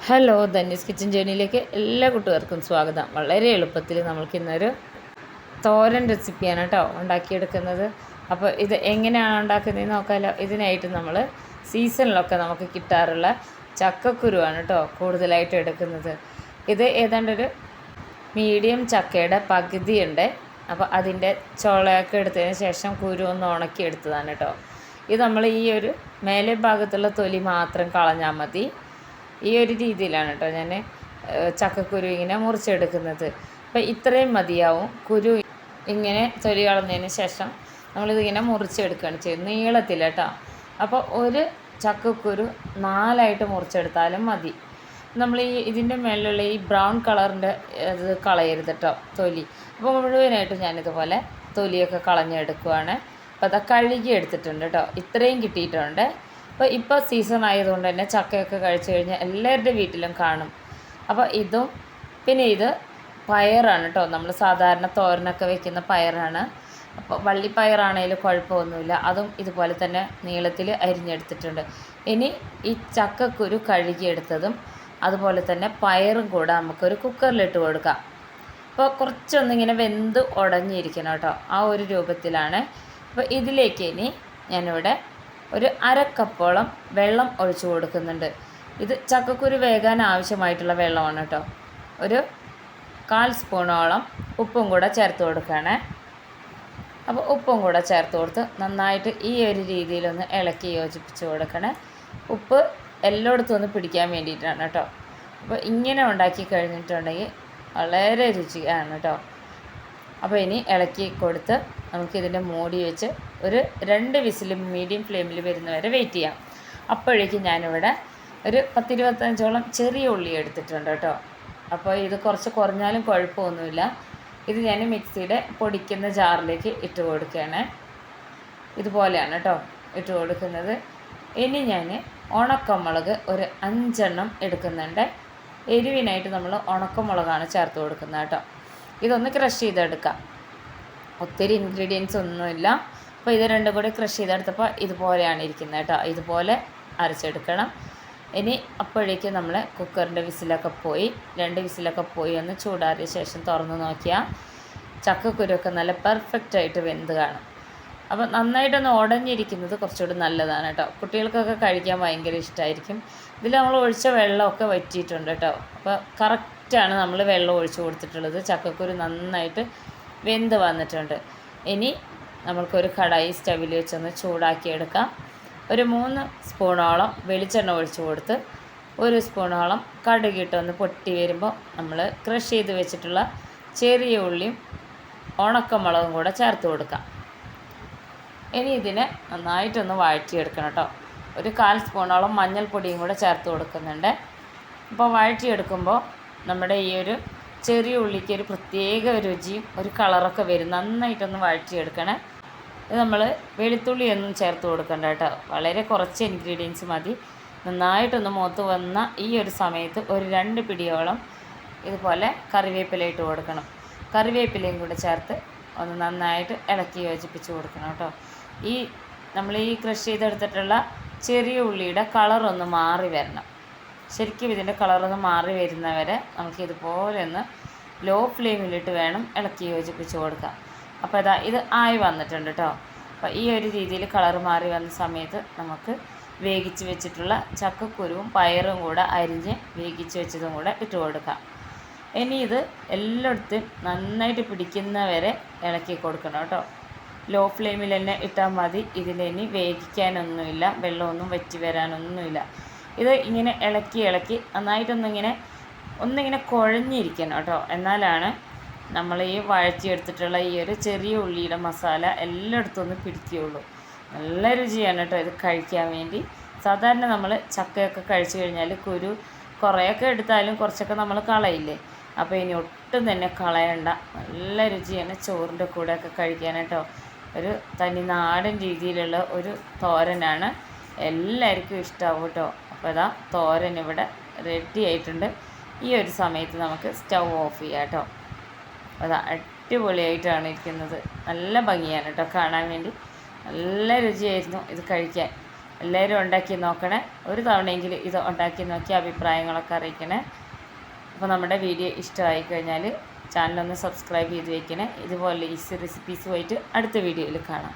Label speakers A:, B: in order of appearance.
A: Hello, ധന്യസ് kitchen ജേണിയിലേക്ക് എല്ലാ കൂട്ടുകാർക്കും സ്വാഗതം. വളരെ എളുപ്പത്തിൽ നമ്മൾക്കിന്നൊരു തോരൻ റെസിപ്പിയാണ് കേട്ടോ ഉണ്ടാക്കിയെടുക്കുന്നത്. അപ്പോൾ ഇത് എങ്ങനെയാണ് ഉണ്ടാക്കുന്നതെന്ന് നോക്കാമല്ലോ. ഇതിനായിട്ട് നമ്മൾ സീസണിലൊക്കെ നമുക്ക് കിട്ടാറുള്ള ചക്കക്കുരുവാണ് കേട്ടോ കൂടുതലായിട്ട് എടുക്കുന്നത്. ഇത് ഏതാണ്ടൊരു മീഡിയം ചക്കയുടെ പകുതിയുണ്ട്. അപ്പോൾ അതിൻ്റെ ചോളയൊക്കെ എടുത്തതിന് ശേഷം കുരു ഒന്ന് ഉണക്കിയെടുത്തതാണ് കേട്ടോ. ഇത് നമ്മൾ ഈ ഒരു മേലെ ഭാഗത്തുള്ള തൊലി മാത്രം കളഞ്ഞാൽ മതി. ഈ ഒരു രീതിയിലാണ് കേട്ടോ ഞാൻ ചക്കക്കുരു ഇങ്ങനെ മുറിച്ചെടുക്കുന്നത്. അപ്പോൾ ഇത്രയും മതിയാവും. കുരു ഇങ്ങനെ തൊലി കളഞ്ഞതിന് ശേഷം നമ്മളിതിങ്ങനെ മുറിച്ചെടുക്കുകയാണ് ചെയ്യുന്നത്, നീളത്തിൽ കേട്ടോ. അപ്പോൾ ഒരു ചക്കക്കുരു 4ആയിട്ട് മുറിച്ചെടുത്താലും മതി. നമ്മൾ ഇതിൻ്റെ മേലുള്ള ഈ ബ്രൗൺ കളറിൻ്റെ ഇത് കളയരുത് കേട്ടോ, തൊലി. അപ്പോൾ മുഴുവനായിട്ട് ഞാനിതുപോലെ തൊലിയൊക്കെ കളഞ്ഞെടുക്കുവാണ്. അപ്പോൾ അത് കഴുകി എടുത്തിട്ടുണ്ട് കേട്ടോ. ഇത്രയും കിട്ടിയിട്ടുണ്ട്. ഇപ്പോൾ സീസൺ ആയതുകൊണ്ട് തന്നെ ചക്കയൊക്കെ കഴിച്ചു കഴിഞ്ഞാൽ എല്ലാവരുടെ വീട്ടിലും കാണും. അപ്പോൾ ഇതും പിന്നെ ഇത് പയറാണ് കേട്ടോ, നമ്മൾ സാധാരണ തോരനൊക്കെ വെക്കുന്ന പയറാണ്. അപ്പോൾ വള്ളിപ്പയറാണെങ്കിലും കുഴപ്പമൊന്നുമില്ല. അതും ഇതുപോലെ തന്നെ നീളത്തിൽ അരിഞ്ഞെടുത്തിട്ടുണ്ട്. ഇനി ഈ ചക്കക്കുരു കഴുകിയെടുത്തതും അതുപോലെ തന്നെ പയറും കൂടെ നമുക്കൊരു കുക്കറിലിട്ട് കൊടുക്കാം. അപ്പോൾ കുറച്ചൊന്നിങ്ങനെ വെന്ത് ഉടഞ്ഞിരിക്കണം കേട്ടോ, ആ ഒരു രൂപത്തിലാണ്. അപ്പോൾ ഇതിലേക്ക് ഇനി ഞാനിവിടെ ഒരു 1/2 കപ്പോളം വെള്ളം ഒഴിച്ചു കൊടുക്കുന്നുണ്ട്. ഇത് ചക്കക്കുരു വേകാൻ ആവശ്യമായിട്ടുള്ള വെള്ളമാണ് കേട്ടോ. ഒരു 1/4 സ്പൂണോളം ഉപ്പും കൂടെ ചേർത്ത് കൊടുക്കുകയാണ്. അപ്പോൾ ഉപ്പും കൂടെ ചേർത്ത് കൊടുത്ത് നന്നായിട്ട് ഈ ഒരു രീതിയിലൊന്ന് ഇളക്കി യോജിപ്പിച്ച് കൊടുക്കണേ. ഉപ്പ് എല്ലായിടത്തും ഒന്ന് പിടിക്കാൻ വേണ്ടിയിട്ടാണ് കേട്ടോ. അപ്പോൾ ഇങ്ങനെ ഉണ്ടാക്കി കഴിഞ്ഞിട്ടുണ്ടെങ്കിൽ വളരെ രുചിയാണ് കേട്ടോ. അപ്പോൾ ഇനി ഇളക്കി കൊടുത്ത് നമുക്കിതിൻ്റെ മൂടി വെച്ച് ഒരു 2 വിസിൽ മീഡിയം ഫ്ലെയിമിൽ വരുന്നവരെ വെയിറ്റ് ചെയ്യാം. അപ്പോഴേക്കും ഞാനിവിടെ ഒരു 10-25ഓളം ചെറിയ ഉള്ളി എടുത്തിട്ടുണ്ട് കേട്ടോ. അപ്പോൾ ഇത് കുറച്ച് കുറഞ്ഞാലും കുഴപ്പമൊന്നുമില്ല. ഇത് ഞാൻ മിക്സിയുടെ പൊടിക്കുന്ന ജാറിലേക്ക് ഇട്ട് കൊടുക്കുകയാണ്. ഇതുപോലെയാണ് കേട്ടോ ഇട്ട് കൊടുക്കുന്നത്. ഇനി ഞാൻ ഉണക്കമുളക് ഒരു 5 എണ്ണം എടുക്കുന്നുണ്ട്. എരിവിനായിട്ട് നമ്മൾ ഉണക്കമുളകാണ് ചേർത്ത് കൊടുക്കുന്നത് കേട്ടോ. ഇതൊന്ന് ക്രഷ് ചെയ്തെടുക്കാം. ഒത്തിരി ഇൻഗ്രീഡിയൻസ് ഒന്നുമില്ല. അപ്പോൾ ഇത് രണ്ടും കൂടി ക്രഷ് ചെയ്തെടുത്തപ്പോൾ ഇതുപോലെയാണ് ഇരിക്കുന്നത് കേട്ടോ. ഇതുപോലെ അരച്ചെടുക്കണം. ഇനി അപ്പോഴേക്കും നമ്മൾ കുക്കറിൻ്റെ വിസിലൊക്കെ പോയി 2 വിസിലൊക്കെ പോയി ഒന്ന് ചൂടാറിയ ശേഷം തുറന്ന് നോക്കിയാൽ ചക്കക്കുരുവൊക്കെ നല്ല പെർഫെക്റ്റായിട്ട് വെന്ത് കാണും. അപ്പോൾ നന്നായിട്ടൊന്ന് ഉടഞ്ഞിരിക്കുന്നത് കുറച്ചുകൂടി നല്ലതാണ് കേട്ടോ. കുട്ടികൾക്കൊക്കെ കഴിക്കാൻ ഭയങ്കര ഇഷ്ടമായിരിക്കും. ഇതിൽ നമ്മൾ ഒഴിച്ച വെള്ളമൊക്കെ വറ്റിയിട്ടുണ്ട് കേട്ടോ. അപ്പോൾ കറക്റ്റാണ് നമ്മൾ വെള്ളം ഒഴിച്ച് കൊടുത്തിട്ടുള്ളത്. ചക്കക്കുരു നന്നായിട്ട് വെന്ത് വന്നിട്ടുണ്ട്. ഇനി നമ്മൾക്കൊരു കടായി സ്റ്റവിൽ വെച്ചൊന്ന് ചൂടാക്കിയെടുക്കാം. ഒരു 3 സ്പൂണോളം വെളിച്ചെണ്ണ ഒഴിച്ച് കൊടുത്ത് 1 സ്പൂണോളം കടുകിട്ടൊന്ന് പൊട്ടി വരുമ്പോൾ നമ്മൾ ക്രഷ് ചെയ്ത് വെച്ചിട്ടുള്ള ചെറിയ ഉള്ളിയും ഉണക്കമുളകും കൂടെ ചേർത്ത് കൊടുക്കാം. ഇനി ഇതിനെ നന്നായിട്ടൊന്ന് വഴറ്റിയെടുക്കണം കേട്ടോ. ഒരു 1/4 സ്പൂണോളം മഞ്ഞൾപ്പൊടിയും കൂടെ ചേർത്ത് കൊടുക്കുന്നുണ്ട്. അപ്പോൾ വഴറ്റിയെടുക്കുമ്പോൾ നമ്മുടെ ഈ ഒരു ചെറിയ ഉള്ളിക്ക് ഒരു പ്രത്യേക രുചിയും ഒരു കളറൊക്കെ വരും. നന്നായിട്ടൊന്ന് വഴറ്റിയെടുക്കണേ. ഇത് നമ്മൾ വെളുത്തുള്ളിയൊന്നും ചേർത്ത് കൊടുക്കണ്ട കേട്ടോ. വളരെ കുറച്ച് ഇൻഗ്രീഡിയൻസ് മതി. നന്നായിട്ടൊന്ന് മൂത്ത് വന്ന ഈ ഒരു സമയത്ത് ഒരു 2 പിടിയോളം ഇതുപോലെ കറിവേപ്പില ഇട്ട് കൊടുക്കണം. കറിവേപ്പിലയും കൂടെ ചേർത്ത് ഒന്ന് നന്നായിട്ട് ഇളക്കി യോജിപ്പിച്ച് കൊടുക്കണം കേട്ടോ. നമ്മൾ ഈ ക്രഷ് ചെയ്തെടുത്തിട്ടുള്ള ചെറിയ ഉള്ളിയുടെ കളറൊന്ന് മാറി വരണം. ശരിക്കും ഇതിൻ്റെ കളറൊന്ന് മാറി വരുന്നവരെ നമുക്കിതുപോലെ ഒന്ന് ലോ ഫ്ലെയിമിലിട്ട് വേണം ഇളക്കി യോജിപ്പിച്ച് കൊടുക്കാം. അപ്പോൾ ഇത് ആയി വന്നിട്ടുണ്ട് കേട്ടോ. അപ്പോൾ ഈ ഒരു രീതിയിൽ കളർ മാറി വന്ന സമയത്ത് നമുക്ക് വേവിച്ച് വെച്ചിട്ടുള്ള ചക്കക്കുരുവും പയറും കൂടെ അരിഞ്ഞ് വേവിച്ച് വെച്ചതും കൂടെ ഇട്ട് കൊടുക്കാം. ഇനി ഇത് എല്ലായിടത്തും നന്നായിട്ട് പിടിക്കുന്നവരെ ഇളക്കി കൊടുക്കണം കേട്ടോ. ലോ ഫ്ലെയിമിൽ തന്നെ ഇട്ടാൽ മതി. ഇതിലിനി വേവിക്കാനൊന്നുമില്ല, വെള്ളമൊന്നും വറ്റി വരാനൊന്നുമില്ല. ഇത് ഇങ്ങനെ ഇളക്കി ഒന്നിങ്ങനെ കുഴഞ്ഞിരിക്കണം കേട്ടോ. എന്നാലാണ് നമ്മൾ ഈ വഴറ്റിയെടുത്തിട്ടുള്ള ഈ ഒരു ചെറിയ ഉള്ളിയുടെ മസാല എല്ലായിടത്തും ഒന്ന് പിടിക്കുകയുള്ളൂ. നല്ല രുചിയാണ് കേട്ടോ ഇത് കഴിക്കാൻ വേണ്ടി. സാധാരണ നമ്മൾ ചക്കയൊക്കെ കഴിച്ചു കഴിഞ്ഞാൽ കുരു കുറേയൊക്കെ എടുത്താലും കുറച്ചൊക്കെ നമ്മൾ കളയില്ലേ. അപ്പോൾ ഇനി ഒട്ടും തന്നെ കളയണ്ട. നല്ല രുചിയാണ് ചോറിൻ്റെ കൂടെയൊക്കെ കഴിക്കാൻ കേട്ടോ. ഒരു തനി നാടൻ രീതിയിലുള്ള ഒരു തോരനാണ്. എല്ലാവർക്കും ഇഷ്ടമാവും കേട്ടോ. അപ്പോൾ തോരൻ ഇവിടെ റെഡി ആയിട്ടുണ്ട്. ഈ ഒരു സമയത്ത് നമുക്ക് സ്റ്റൗ ഓഫ് ചെയ്യാം കേട്ടോ. അടിപൊളിയായിട്ടാണ് ഇരിക്കുന്നത്. നല്ല ഭംഗിയാണ് കേട്ടോ കാണാൻ വേണ്ടി. നല്ല രുചിയായിരുന്നു ഇത് കഴിക്കാൻ. എല്ലാവരും ഉണ്ടാക്കി നോക്കണേ. ഒരു തവണയെങ്കിലും ഇത് ഉണ്ടാക്കി നോക്കി അഭിപ്രായങ്ങളൊക്കെ അറിയിക്കണേ. അപ്പോൾ നമ്മുടെ വീഡിയോ ഇഷ്ടമായി കഴിഞ്ഞാൽ ചാനലൊന്ന് സബ്സ്ക്രൈബ് ചെയ്ത് വയ്ക്കണേ. ഇതുപോലെ ഈസി റെസിപ്പീസുമായിട്ട് അടുത്ത വീഡിയോയിൽ കാണാം.